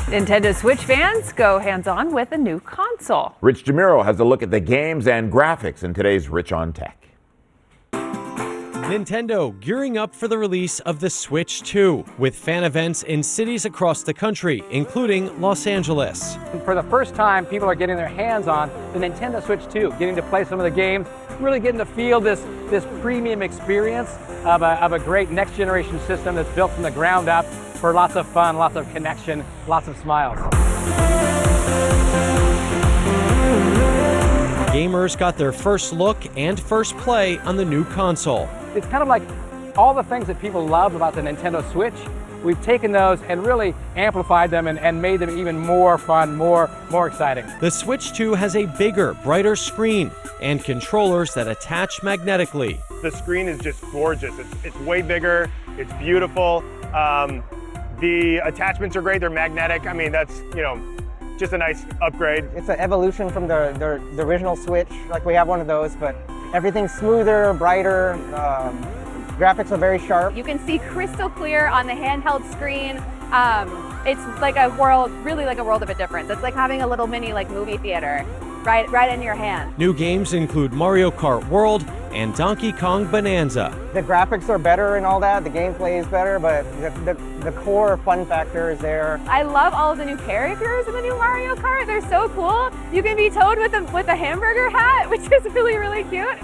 Nintendo Switch fans go hands-on with a new console. Rich DeMuro has a look at the games and graphics in today's Rich on Tech. Nintendo gearing up for the release of the Switch 2 with fan events in cities across the country, including Los Angeles. For the first time, people are getting their hands on the Nintendo Switch 2, getting to play some of the games, really getting to feel this premium experience of a great next generation system that's built from the ground up for lots of fun, lots of connection, lots of smiles. Gamers got their first look and first play on the new console. It's kind of like all the things that people love about the Nintendo Switch. We've taken those and really amplified them and made them even more fun, more exciting. The Switch 2 has a bigger, brighter screen and controllers that attach magnetically. The screen is just gorgeous. It's way bigger, it's beautiful. The attachments are great, they're magnetic. I mean, that's, just a nice upgrade. It's an evolution from the original Switch. Like, we have one of those, but everything's smoother, brighter. Graphics are very sharp. You can see crystal clear on the handheld screen. It's like a world, really like a world of a difference. It's like having a little mini movie theater right in your hand. New games include Mario Kart World and Donkey Kong Bonanza. The graphics are better and all that, the gameplay is better, but the core fun factor is there. I love all of the new characters in the new Mario Kart. They're so cool. You can be Toad with a hamburger hat, which is really cute.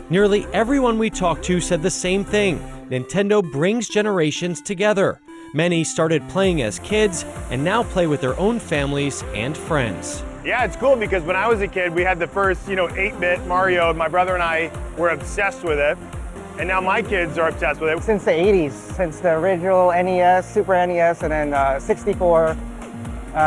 Nearly everyone we talked to said the same thing. Nintendo brings generations together. Many started playing as kids and now play with their own families and friends. Yeah, it's cool because when I was a kid, we had the first, 8-bit Mario. My brother and I were obsessed with it. And now my kids are obsessed with it. Since the 80s, since the original NES, Super NES, and then 64.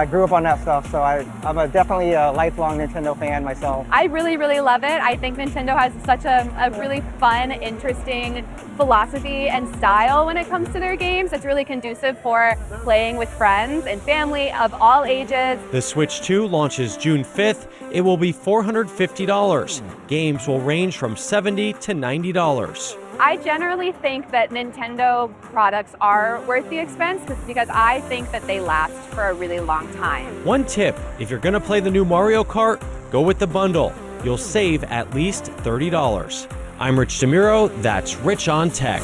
Grew up on that stuff, so I'm definitely a lifelong Nintendo fan myself. I really love it. I think Nintendo has such a really fun, interesting philosophy and style when it comes to their games. It's really conducive for playing with friends and family of all ages. The Switch 2 launches June 5th. It will be $450. Games will range from $70 to $90. I generally think that Nintendo products are worth the expense because I think that they last for a really long time. One tip, if you're going to play the new Mario Kart, go with the bundle. You'll save at least $30. I'm Rich DeMuro, that's Rich on Tech.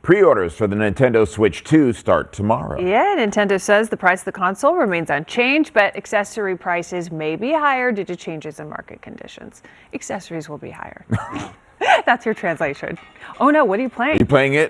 Pre-orders for the Nintendo Switch 2 start tomorrow. Yeah, Nintendo says the price of the console remains unchanged, but accessory prices may be higher due to changes in market conditions. Accessories will be higher. That's your translation. Oh no, what are you playing? Are you playing it?